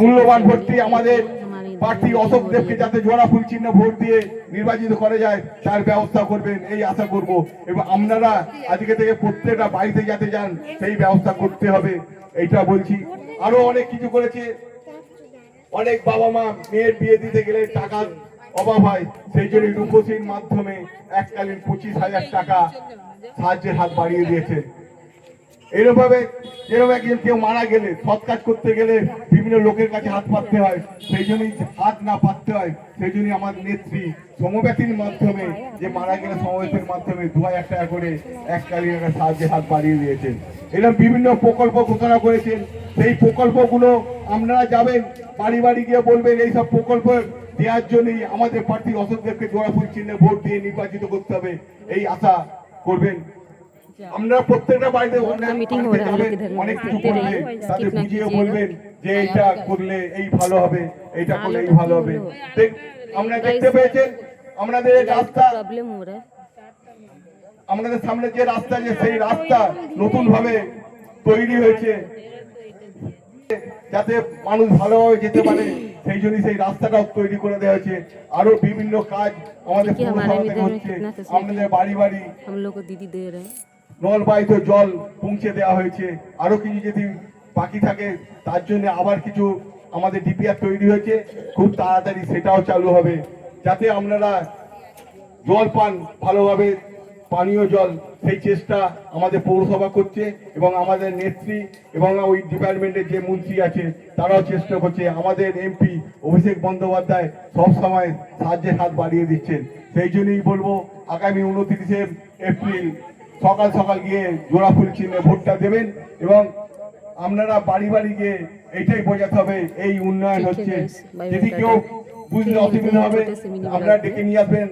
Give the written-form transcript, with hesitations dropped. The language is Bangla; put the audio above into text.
মূল্যবান ভোটটি আমাদের প্রার্থী অশোক দেবকে যাতে জোড়া ফুল চিহ্ন ভোট দিয়ে নির্বাচিত করা যায় তার ব্যবস্থা করবেন এই আশা করব। এবং আপনারা আজকে থেকে প্রত্যেকটা বাড়িতে যাতে যান সেই ব্যবস্থা করতে হবে এইটা বলছি। আরো অনেক কিছু করেছে, অনেক বাবা মা মেয়ের বিয়ে দিতে গেলে টাকার অভাব হয়, সেই জন্য রূপসীর মাধ্যমে এককালীন 25,000 টাকা সাহায্যের হাত বাড়িয়ে দিয়েছে। এরকম ভাবে যেরকম একজন কেউ মারা গেলে সৎ কাজ করতে গেলে বিভিন্ন লোকের কাছে হাত পাততে হয়, সেই জন্যই হাত না পাততে হয়, সেই জন্যই আমার নেত্রী সমব্যথীর মাধ্যমে যে মারা গেলে সমবেতের মাধ্যমে 2,000 টাকা করে এককালীন একটা সাহায্যের হাত বাড়িয়ে দিয়েছেন। এরকম বিভিন্ন প্রকল্প ঘোষণা করেছেন, সেই প্রকল্পগুলো আপনারা যাবেন বাড়ি বাড়ি গিয়ে বলবেন এইসব প্রকল্প দেওয়ার জন্যই আমাদের প্রার্থী অশোক দেবকে জোড়া ফুল চিহ্নে ভোট দিয়ে নির্বাচিত করতে হবে এই আশা করবেন। আমরা প্রত্যেকটা বাড়িতে অনেক কিছু করলে তাদের বুঝিয়ে বলবেন যে এইটা করলে এই ভালো হবে, এইটা করলে এই ভালো হবে। আমরা দেখতে পেয়েছেন আমাদের রাস্তা, আমাদের সামনে যে রাস্তা যে সেই রাস্তা নতুন ভাবে তৈরি হয়েছে যাতে মানুষ ভালোভাবে যেতে পারে, সেই জন্য সেই রাস্তাটাও তৈরি করে দেওয়া হয়েছে। আরো বিভিন্ন কাজ আমাদের হচ্ছে, আমাদের বাড়ি বাড়ি নলবাহিত জল পৌঁছে দেওয়া হয়েছে। আরো কিছু যদি বাকি থাকে তার জন্য আবার কিছু আমাদের ডিপিআর তৈরি হয়েছে, খুব তাড়াতাড়ি সেটাও চালু হবে যাতে আপনারা জল পান ভালোভাবে, পানীয় জল, সেই চেষ্টা আমাদের পৌরসভা করছে এবং আমাদের নেত্রী এবং ওই ডিপার্টমেন্টের যে মন্ত্রী আছে তারাও চেষ্টা করছে। আমাদের এমপি অভিষেক বন্দ্যোপাধ্যায় সব সময় সাহায্যের হাত বাড়িয়ে দিচ্ছেন। সেই জন্যই বলবো আগামী 29শে এপ্রিল সকাল সকাল গিয়ে জোড়া ফুল চিহ্নে ভোটটা দেবেন এবং আপনারা বাড়ি বাড়ি গিয়ে এইটাই বোঝাতে হবে এই উন্নয়ন হচ্ছে। যদি কেউ বুঝতে অসুবিধা হবে আপনারা ডেকে নিয়ে আসবেন।